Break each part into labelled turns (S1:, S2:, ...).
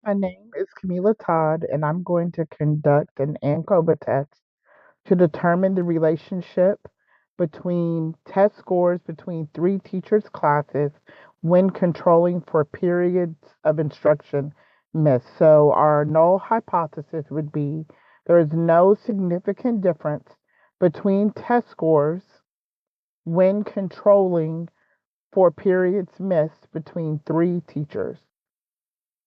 S1: My name is Kamilah Todd, and I'm going to conduct an ANCOVA test to determine the relationship between test scores between three teachers' classes when controlling for periods of instruction missed. So, our null hypothesis would be there is no significant difference between test scores when controlling for periods missed between three teachers.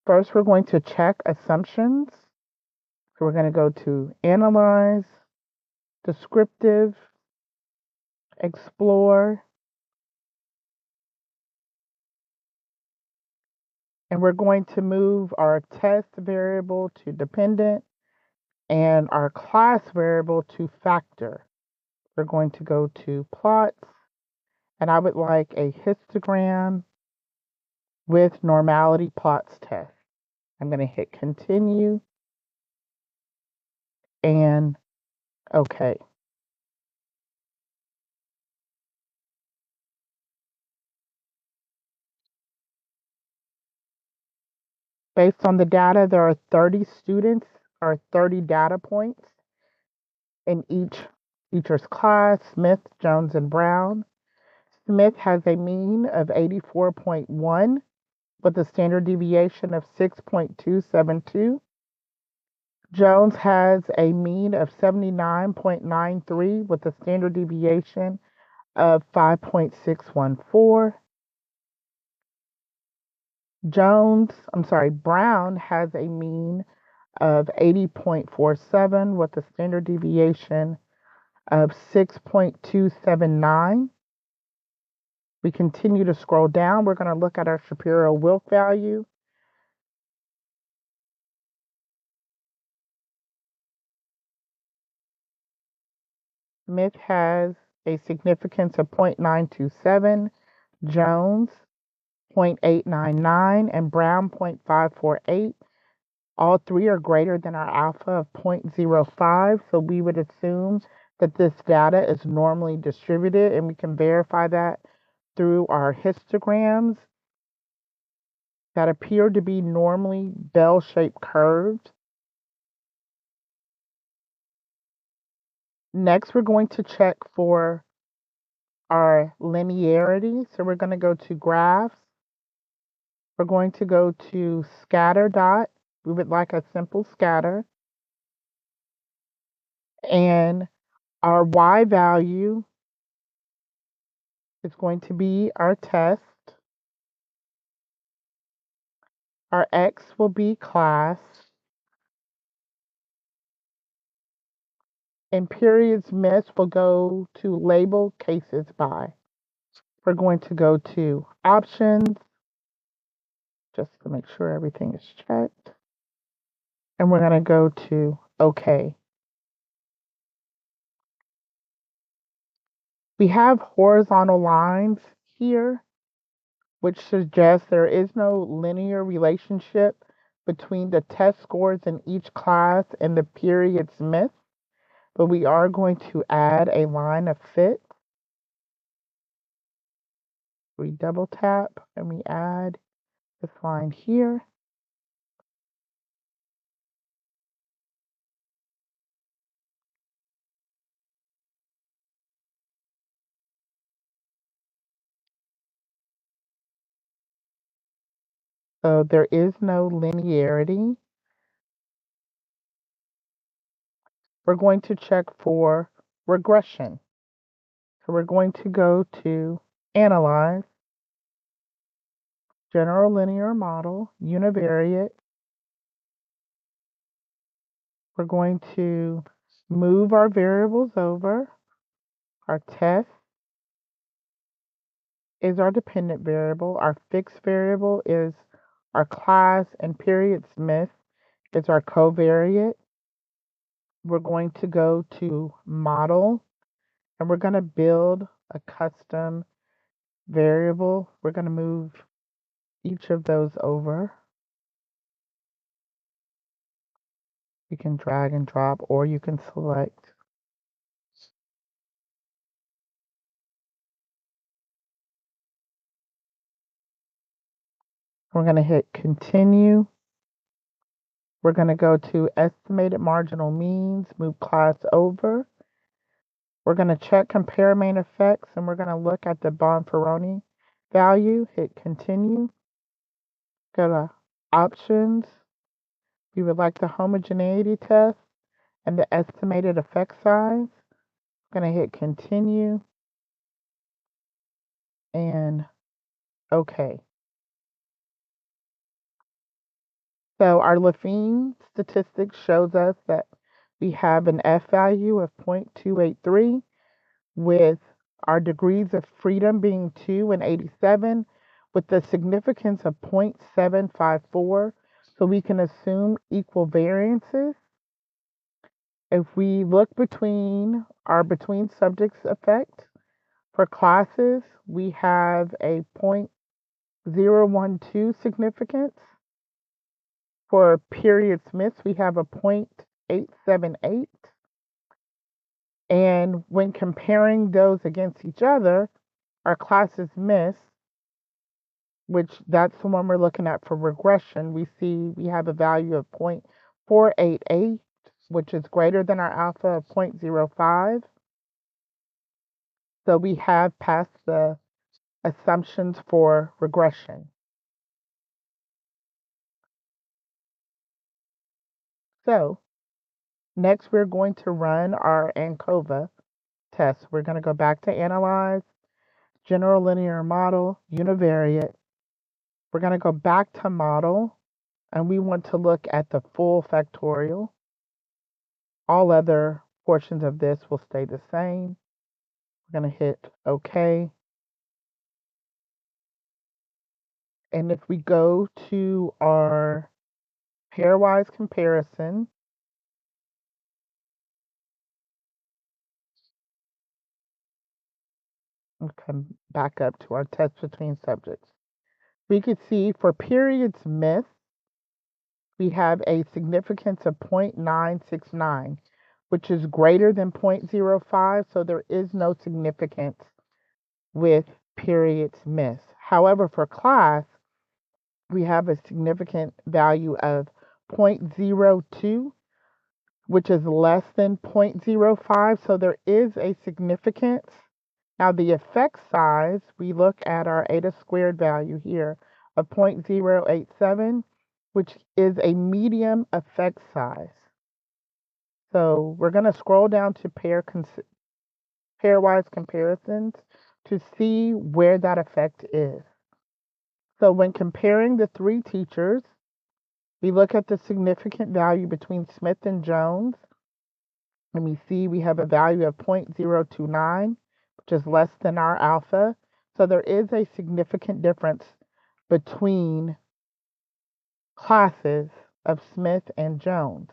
S1: First, we're going to check assumptions. So we're going to go to Analyze, Descriptive, Explore, and we're going to move our test variable to dependent and our class variable to factor. We're going to go to Plots, and I would like a histogram with normality plots test. I'm going to hit Continue and OK. Based on the data, there are 30 students or 30 data points in each teacher's class: Smith, Jones, and Brown. Smith has a mean of 84.1 with a standard deviation of 6.272. Jones has a mean of 79.93 with a standard deviation of 5.614. Brown has a mean of 80.47 with a standard deviation of 6.279. We continue to scroll down. We're going to look at our Shapiro-Wilk value. Smith has a significance of 0.927, Jones 0.899, and Brown 0.548. All three are greater than our alpha of 0.05, so we would assume that this data is normally distributed, and we can verify that through our histograms that appear to be normally bell-shaped curves. Next, we're going to check for our linearity. So we're going to go to Graphs. We're going to go to Scatter Dot. We would like a simple scatter. And our Y value is going to be our test. Our X will be class. And periods missed will go to label cases by. We're going to go to Options, just to make sure everything is checked. And we're going to go to OK. We have horizontal lines here, which suggests there is no linear relationship between the test scores in each class and the periods missed, but we are going to add a line of fit. We double tap and we add this line here. So there is no linearity. We're going to check for regression. So we're going to go to Analyze, General Linear Model, Univariate. We're going to move our variables over. Our test is our dependent variable. Our fixed variable is our class, and period Smith is our covariate. We're going to go to Model, and we're going to build a custom variable. We're going to move each of those over. You can drag and drop, or you can select. We're going to hit Continue. We're going to go to estimated marginal means, move class over. We're going to check compare main effects, and we're going to look at the Bonferroni value, hit continue, go to options. We would like the homogeneity test and the estimated effect size. I'm going to hit continue and OK. So our Levine statistics shows us that we have an F value of 0.283 with our degrees of freedom being 2 and 87 with the significance of 0.754. So we can assume equal variances. If we look between our between subjects effect for classes, we have a 0.012 significance. For periods missed, we have a 0.878. And when comparing those against each other, our classes missed, which that's the one we're looking at for regression, we see we have a value of 0.488, which is greater than our alpha of 0.05. So we have passed the assumptions for regression. So next we're going to run our ANCOVA test. We're going to go back to analyze, general linear model, univariate. We're going to go back to model, and we want to look at the full factorial. All other portions of this will stay the same. We're going to hit OK. And if we go to our pairwise comparison, we'll come back up to our test between subjects. We could see for periods missed, we have a significance of 0.969, which is greater than 0.05, so there is no significance with periods missed. However, for class, we have a significant value of 0.02, which is less than 0.05, so there is a significance. Now, the effect size, we look at our eta squared value here of 0.087, which is a medium effect size. So we're going to scroll down to pairwise comparisons to see where that effect is. So when comparing the three teachers, we look at the significant value between Smith and Jones, and we see we have a value of 0.029, which is less than our alpha. So there is a significant difference between classes of Smith and Jones.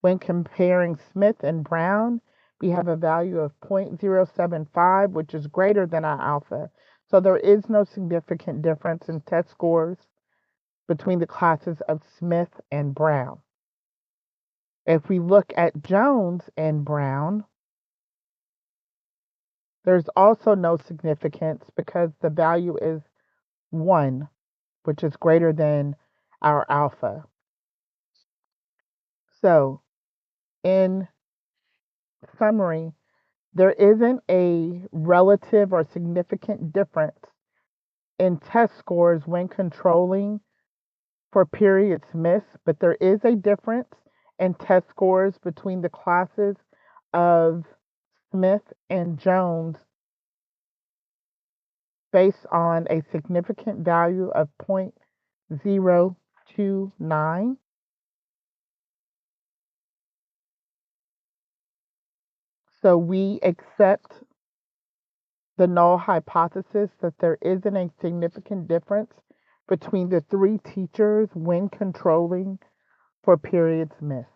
S1: When comparing Smith and Brown, we have a value of 0.075, which is greater than our alpha. So there is no significant difference in test scores between the classes of Smith and Brown. If we look at Jones and Brown, there's also no significance because the value is 1, which is greater than our alpha. So, in summary, there isn't a relative or significant difference in test scores when controlling for periods missed, but there is a difference in test scores between the classes of Smith and Jones based on a significant value of 0.029. So we accept the null hypothesis that there isn't a significant difference between the three teachers when controlling for periods missed.